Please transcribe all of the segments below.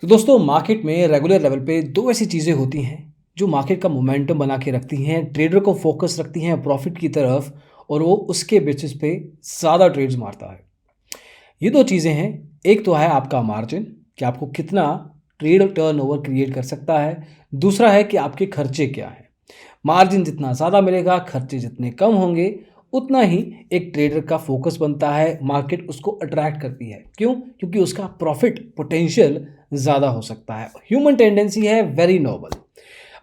तो दोस्तों मार्केट में रेगुलर लेवल पे दो ऐसी चीज़ें होती हैं जो मार्केट का मोमेंटम बना के रखती हैं, ट्रेडर को फोकस रखती हैं प्रॉफिट की तरफ और वो उसके बेसिस पे ज़्यादा ट्रेड्स मारता है। ये दो चीज़ें हैं, एक तो है आपका मार्जिन कि आपको कितना ट्रेड टर्नओवर क्रिएट कर सकता है, दूसरा है कि आपके खर्चे क्या हैं। मार्जिन जितना ज़्यादा मिलेगा, खर्चे जितने कम होंगे, उतना ही एक ट्रेडर का फोकस बनता है, मार्केट उसको अट्रैक्ट करती है। क्यों? क्योंकि उसका प्रॉफिट पोटेंशियल ज़्यादा हो सकता है। ह्यूमन टेंडेंसी है, वेरी नॉर्मल।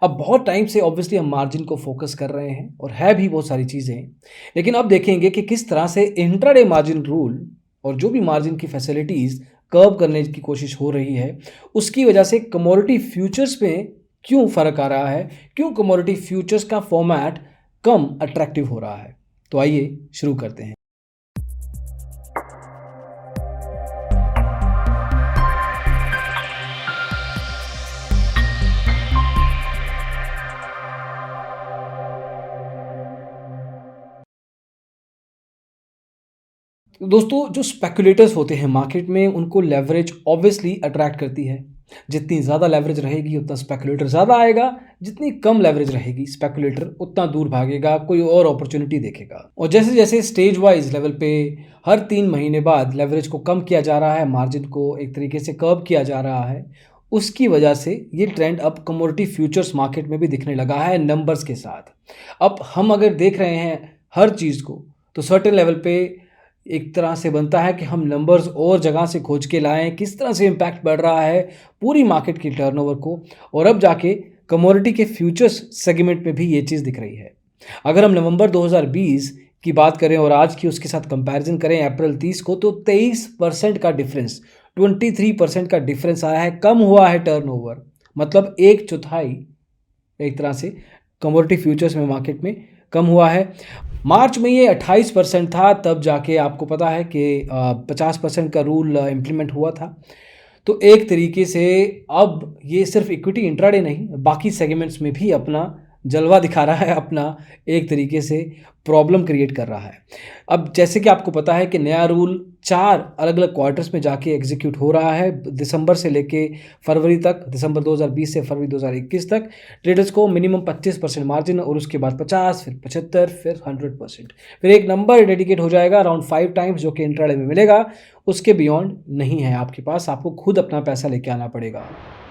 अब बहुत टाइम से ऑब्वियसली हम मार्जिन को फोकस कर रहे हैं और है भी बहुत सारी चीज़ें, लेकिन अब देखेंगे कि किस तरह से इंट्राडे मार्जिन रूल और जो भी मार्जिन की फैसिलिटीज़ कर्व करने की कोशिश हो रही है, उसकी वजह से कमोडिटी फ्यूचर्स में क्यों फ़र्क आ रहा है, क्यों कमोडिटी फ्यूचर्स का फॉर्मेट कम अट्रैक्टिव हो रहा है। तो आइए शुरू करते हैं। दोस्तों जो स्पेकुलेटर्स होते हैं मार्केट में, उनको लेवरेज ऑब्वियसली अट्रैक्ट करती है। जितनी ज़्यादा लेवरेज रहेगी उतना स्पेकुलेटर ज़्यादा आएगा, जितनी कम लेवरेज रहेगी स्पेकुलेटर उतना दूर भागेगा, कोई और अपॉर्चुनिटी देखेगा। और जैसे जैसे स्टेज वाइज लेवल पे हर 3 महीने बाद लेवरेज को कम किया जा रहा है, मार्जिन को एक तरीके से कर्व किया जा रहा है, उसकी वजह से ये ट्रेंड अब कमोडिटी फ्यूचर्स मार्केट में भी दिखने लगा है नंबर्स के साथ। अब हम अगर देख रहे हैं हर चीज़ को, तो सर्टेन लेवल पे एक तरह से बनता है कि हम नंबर्स और जगह से खोज के लाएं, किस तरह से इम्पैक्ट बढ़ रहा है पूरी मार्केट की टर्नओवर को। और अब जाके कमोडिटी के फ्यूचर्स सेगमेंट में भी ये चीज़ दिख रही है। अगर हम नवंबर 2020 की बात करें और आज की उसके साथ कंपैरिजन करें अप्रैल 30 को, तो 23% का डिफरेंस, 23% का डिफरेंस आया है, कम हुआ है टर्नओवर। मतलब एक चौथाई एक तरह से कमोडिटी फ्यूचर्स में मार्केट में कम हुआ है। मार्च में ये 28% था, तब जाके आपको पता है कि 50% का रूल इम्प्लीमेंट हुआ था। तो एक तरीके से अब ये सिर्फ इक्विटी इंट्राडे नहीं, बाकी सेगमेंट्स में भी अपना जलवा दिखा रहा है, अपना एक तरीके से प्रॉब्लम क्रिएट कर रहा है। अब जैसे कि आपको पता है कि नया रूल 4 अलग अलग क्वार्टर्स में जाके एग्जीक्यूट हो रहा है, दिसंबर से लेके फरवरी तक, दिसंबर 2020 से फरवरी 2021 तक। ट्रेडर्स को मिनिमम 25% मार्जिन और उसके बाद 50, फिर 75, फिर 100%, फिर एक नंबर डेडिकेट हो जाएगा अराउंड 5 टाइम्स जो कि इंट्राडे में मिलेगा। उसके बियॉन्ड नहीं है आपके पास, आपको खुद अपना पैसा लेके आना पड़ेगा।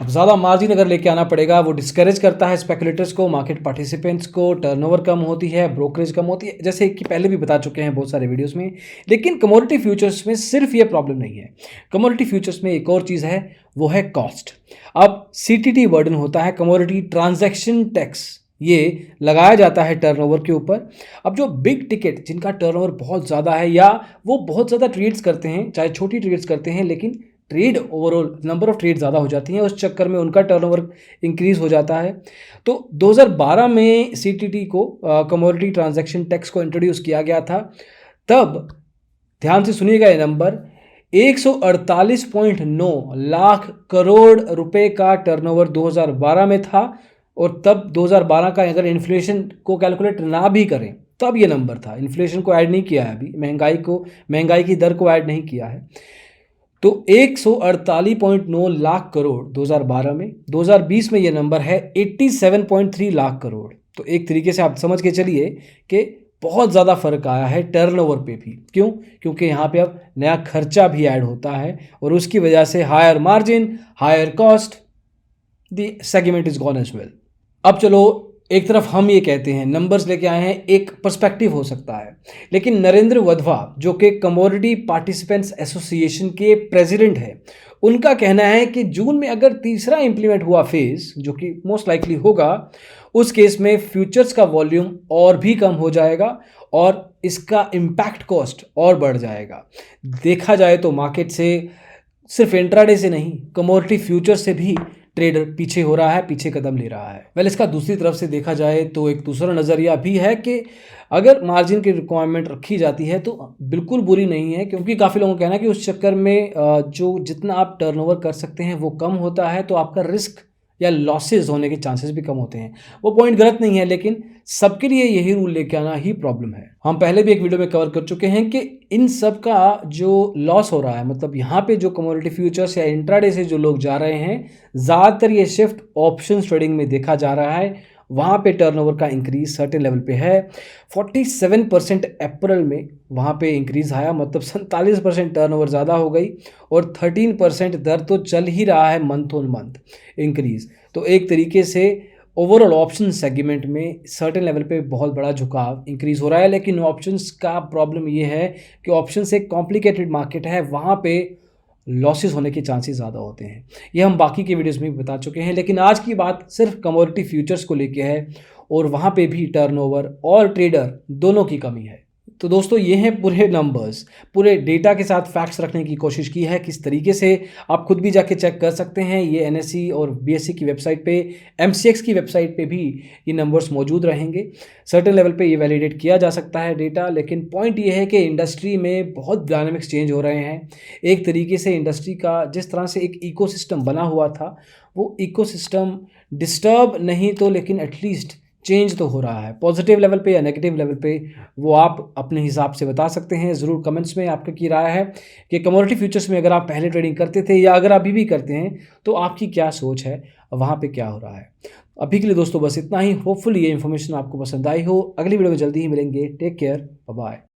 अब ज़्यादा मार्जिन अगर लेके आना पड़ेगा, वो डिस्करेज करता है स्पेकुलेटर्स को, मार्केट पार्टिसिपेंट्स को, टर्नओवर कम होती है, ब्रोकरेज कम होती है, जैसे कि पहले भी बता चुके हैं बहुत सारे वीडियोस में। लेकिन कमोडिटी फ्यूचर्स में सिर्फ ये प्रॉब्लम नहीं है। कमोडिटी फ्यूचर्स में एक और चीज़ है, वो है कॉस्ट। अब सीटीटी बर्डन होता है, कमोडिटी ट्रांजैक्शन टैक्स, ये लगाया जाता है टर्नओवर के ऊपर। अब जो बिग टिकट जिनका टर्नओवर बहुत ज़्यादा है या वो बहुत ज़्यादा ट्रेड्स करते हैं, चाहे छोटी ट्रेड्स करते हैं, लेकिन trade overall number of trade ज़्यादा हो जाती हैं, उस चक्कर में उनका टर्नओवर इंक्रीज़ हो जाता है। तो 2012 में सीटीटी को कमोडिटी ट्रांजैक्शन टैक्स को इंट्रोड्यूस किया गया था। तब ध्यान से सुनिएगा, ये नंबर 148.9 लाख करोड़ रुपए का टर्नओवर 2012 में था। और तब 2012 का अगर इन्फ्लेशन को कैलकुलेट ना भी करें तब ये नंबर था, इन्फ्लेशन को ऐड नहीं किया है अभी, महंगाई की दर को ऐड नहीं किया है। तो 148.9 लाख करोड़ 2012 में, 2020 में ये नंबर है 87.3 लाख करोड़। तो एक तरीके से आप समझ के चलिए कि बहुत ज़्यादा फर्क आया है टर्नओवर पे भी। क्यों? क्योंकि यहाँ पे अब नया खर्चा भी ऐड होता है और उसकी वजह से higher margin, higher cost, the segment is gone as well. अब चलो, एक तरफ हम ये कहते हैं, नंबर्स लेके आए हैं, एक पर्सपेक्टिव हो सकता है, लेकिन नरेंद्र वधवा जो कि कमोडिटी पार्टिसिपेंट्स एसोसिएशन के प्रेसिडेंट है, उनका कहना है कि जून में अगर तीसरा इंप्लीमेंट हुआ फेज, जो कि मोस्ट लाइकली होगा, उस केस में फ्यूचर्स का वॉल्यूम और भी कम हो जाएगा और इसका इम्पैक्ट कॉस्ट और बढ़ जाएगा। देखा जाए तो मार्केट से सिर्फ इंट्राडे से नहीं, कमोडिटी फ्यूचर से भी ट्रेडर पीछे हो रहा है, पीछे कदम ले रहा है। वेल, इसका दूसरी तरफ से देखा जाए तो एक दूसरा नज़रिया भी है कि अगर मार्जिन की रिक्वायरमेंट रखी जाती है तो बिल्कुल बुरी नहीं है, क्योंकि काफ़ी लोगों का कहना है कि उस चक्कर में जो जितना आप टर्नओवर कर सकते हैं वो कम होता है, तो आपका रिस्क या लॉसेस होने के चांसेस भी कम होते हैं। वो पॉइंट गलत नहीं है, लेकिन सबके लिए यही रूल लेके आना ही प्रॉब्लम है। हम पहले भी एक वीडियो में कवर कर चुके हैं कि इन सब का जो लॉस हो रहा है, मतलब यहाँ पे जो कमोडिटी फ्यूचर्स या इंट्राडे से जो लोग जा रहे हैं, ज़्यादातर ये शिफ्ट ऑप्शंस ट्रेडिंग में देखा जा रहा है। वहाँ पे टर्नओवर का इंक्रीज सर्टेन लेवल पे है। 47% अप्रैल में वहाँ पे इंक्रीज आया, मतलब 47% टर्नओवर ज़्यादा हो गई, और 13% दर तो चल ही रहा है मंथ ऑन मंथ इंक्रीज। तो एक तरीके से ओवरऑल ऑप्शन सेगमेंट में सर्टेन लेवल पे बहुत बड़ा झुकाव इंक्रीज हो रहा है। लेकिन ऑप्शंस का प्रॉब्लम ये है कि ऑप्शंस एक कॉम्प्लिकेटेड मार्केट है, वहाँ पे लॉसेस होने के चांसेस ज़्यादा होते हैं। ये हम बाकी के वीडियोस में भी बता चुके हैं, लेकिन आज की बात सिर्फ कमोडिटी फ्यूचर्स को लेके है, और वहाँ पे भी टर्नओवर और ट्रेडर दोनों की कमी है। तो दोस्तों, ये हैं पूरे नंबर्स, पूरे डेटा के साथ फैक्ट्स रखने की कोशिश की है। किस तरीके से आप खुद भी जाके चेक कर सकते हैं। ये एनएसई और बीएसई की वेबसाइट पे, एमसीएक्स की वेबसाइट पे भी ये नंबर्स मौजूद रहेंगे। सर्टेन लेवल पे ये वैलिडेट किया जा सकता है डेटा, लेकिन पॉइंट ये है कि इंडस्ट्री में बहुत डायनामिक्स चेंज हो रहे हैं। एक तरीके से इंडस्ट्री का जिस तरह से एक इकोसिस्टम बना हुआ था, वो इकोसिस्टम डिस्टर्ब नहीं तो लेकिन एटलीस्ट चेंज तो हो रहा है। पॉजिटिव लेवल पे या नेगेटिव लेवल पे वो आप अपने हिसाब से बता सकते हैं। ज़रूर कमेंट्स में आपकी क्या राय है कि कमोडिटी फ्यूचर्स में अगर आप पहले ट्रेडिंग करते थे या अगर अभी भी करते हैं, तो आपकी क्या सोच है, वहाँ पे क्या हो रहा है। अभी के लिए दोस्तों बस इतना ही। होपफुली ये इन्फॉर्मेशन आपको पसंद आई हो। अगली वीडियो में जल्दी ही मिलेंगे। Take care, bye bye.